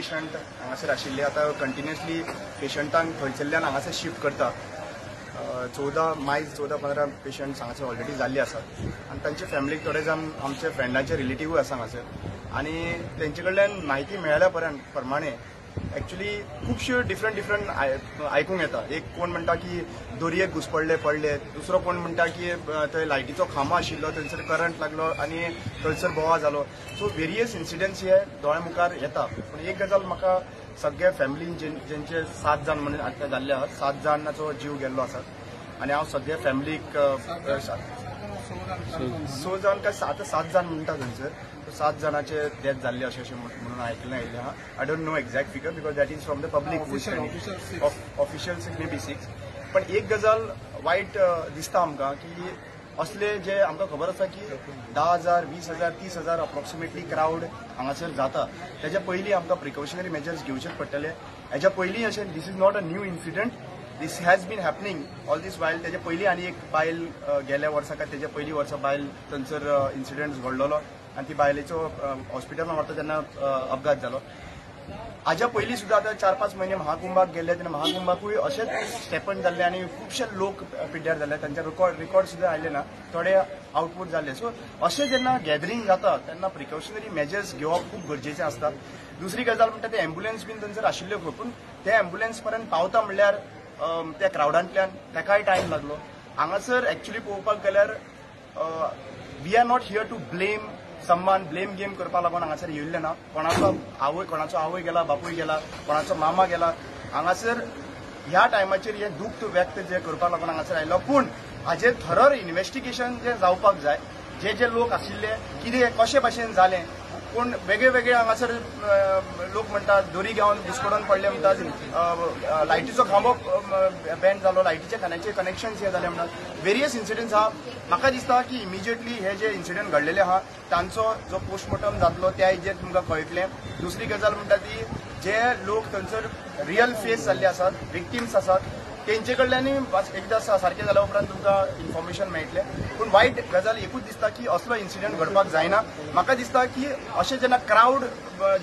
Patient हांगासर आशिल्ले आतां कंटिन्युअसली पेशंटांक थंयसरल्यान हांगासर शिफ्ट करता. 14-15 पेशंट्स हांगासर ऑलरेडी जाल्ले आसात आनी तांचे फॅमिलीक थोडे जाण आमचे फ्रेंडाचे रिलेटिव्हूय आसा हांगासर आनी तेंचे कडल्यान म्हायती मेळ्ळ्या प्रमाणे एक्चुअली खुबश्यो डिफरंट आयकूंक येता. एक कोण म्हणटा की दोरयेक घुसपडले पडले, दुसरो कोण म्हणटा की थंय लायटीचो खांबो आशिल्लो, थंयसर करंट लागलो आनी थंयसर बोवाळ जालो. सो वेरियस इन्सिडंट्स हे दोळ्या मुखार येता. पूण एक गजाल म्हाका सगळ्या फॅमिलीन जेंचे 7 जाण म्हणून आतां जाल्ले आसात, 7 जाणांचो जीव गेल्लो आसा आनी हांव सगळ्या फॅमिलीक 6 जाण काय 7 जाण म्हणटा थंयसर 7 जाणांचे डेथ जाल्ले अशें म्हणून आयकलें आयिल्लें आहा. I don't know exact figure because that is from the public official may be 6. पण एक गजाल वायट दिसता आमकां की असले जे आमकां खबर आसा की 10,000, 20,000, 30,000 अप्रॉक्सिमेटली क्राउड हांगासर जाता. तेज्या पयलीं आमकां प्रिकॉशनरी मेजर्स घेवचेच पडटले. हेज्या पयलीं अशें this is not a new incident. This has been happening all this while. तेजे पयलीं आनी एक बायल गेल्या वर्सा काय तेजे पयलीं वर्सा बायल थंयसर इन्सिडंट घडलोलो आनी ती बायलेचो हॉस्पिटलांत व्हरता तेन्ना अपघात जालो. हाज्या पयलीं सुद्दां आतां 4-5 म्हयने महाकुंभाक गेल्ले तेन्ना महाकुंभाकूय अशेंच स्टेपन जाल्ले आनी खुबशे लोक पिड्ड्यार जाल्ले. तांचे रिकॉर्ड सुद्दां आयले ना, थोडे आउटपूट जाल्ले. सो अशें जेन्ना गॅदरींग जाता तेन्ना प्रिकॉशनरी मेजर्स घेवप खूब गरजेचें आसता. दुसरी गजाल म्हणटा ते एम्ब्युलन्स बीन थंयसर आशिल्ल्यो खंय, पूण ते एम्ब्युलन्स पर्यंत पावता म्हणल्यार त्या क्राउडांतल्यान ताकाय टायम लागलो. हांगासर एक्चुली पळोवपाक गेल्यार we are not here to blame someone blame game करपा लागून हांगासर येयल्ले ना. कोणाचो आवय गेला, बापूय गेला, कोणाचो मामा गेला. हांगासर ह्या टायमाचेर हे दुख्ख व्यक्त जे करपा लागून हांगासर आयलो. पूण हाजेर थरोर इन्व्हेस्टिगेशन जे जावपाक जाय. जे लोक आशिल्ले कितें कशे भाशेन जालें. पूण वेगळे हांगासर लोक म्हणटात दोरी घेवन घुसपडून पडले म्हणटात, लायटीचो खांबो बँड जालो, लायटीचे खाण्याचे कनेक्शन्स हे जाले म्हणटात. वेरियस इन्सिडंट्स आहा. म्हाका दिसता की इमिजिएटली हे जे इन्सिडंट घडलेले आहा तांचो जो पोस्टमॉर्टम जातलो त्या हेजेर तुमकां कळटलें. दुसरी गजाल म्हणटा ती जे लोक थंयसर रियल फेस जाल्ले आसात, विक्टिम्स आसात, तेंचे कडल्यानूय एकदां सारकें जाल्या उपरांत तुमकां इन्फॉर्मेशन मेळटलें. पूण वायट गजाल एकूच दिसता की असलो इन्सिडंट घडपाक जायना. म्हाका दिसता की अशें जेन्ना क्राउड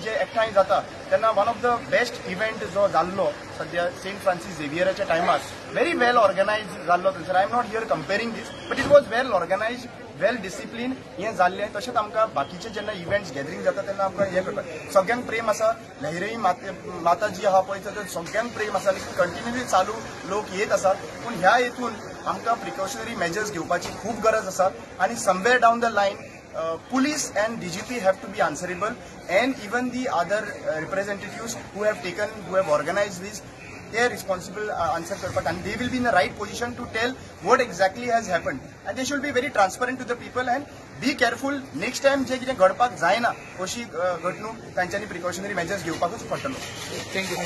जे एकठांय जाता तेन्ना one of the best event जो जाल्लो सद्या सेंट फ्रांसीस झेवियराच्या टायमार व्हेरी वेल ऑर्गनायज जाल्लो थंयसर. I am not here comparing this, but it was well organise, well discipline हें जाल्लें. तशेंच आमकां बाकीचे जेन्ना इव्हेंट्स गॅदरींग जाता तेन्ना आमकां हें करपाक सगळ्यांक प्रेम आसा. लहरई माता जी आहा पळय तर सगळ्यांक प्रेम आसा. कंटिन्युअसली चालू लोक येत आसात. पूण ह्या हेतून आमकां प्रिकॉशनरी मेजर्स घेवपाची खूब गरज आसा. आनी somewhere down the line police and DGP have to be answerable, and even the other representatives who have organized this, they are responsible answer karpak, and they will be in the right position to tell what exactly has happened, and they should be very transparent to the people and be careful next time जे कितें घडपाक जायना अशी घडणूक तांच्यांनी precautionary measures घेवपाकूच पडटलो. Thank you.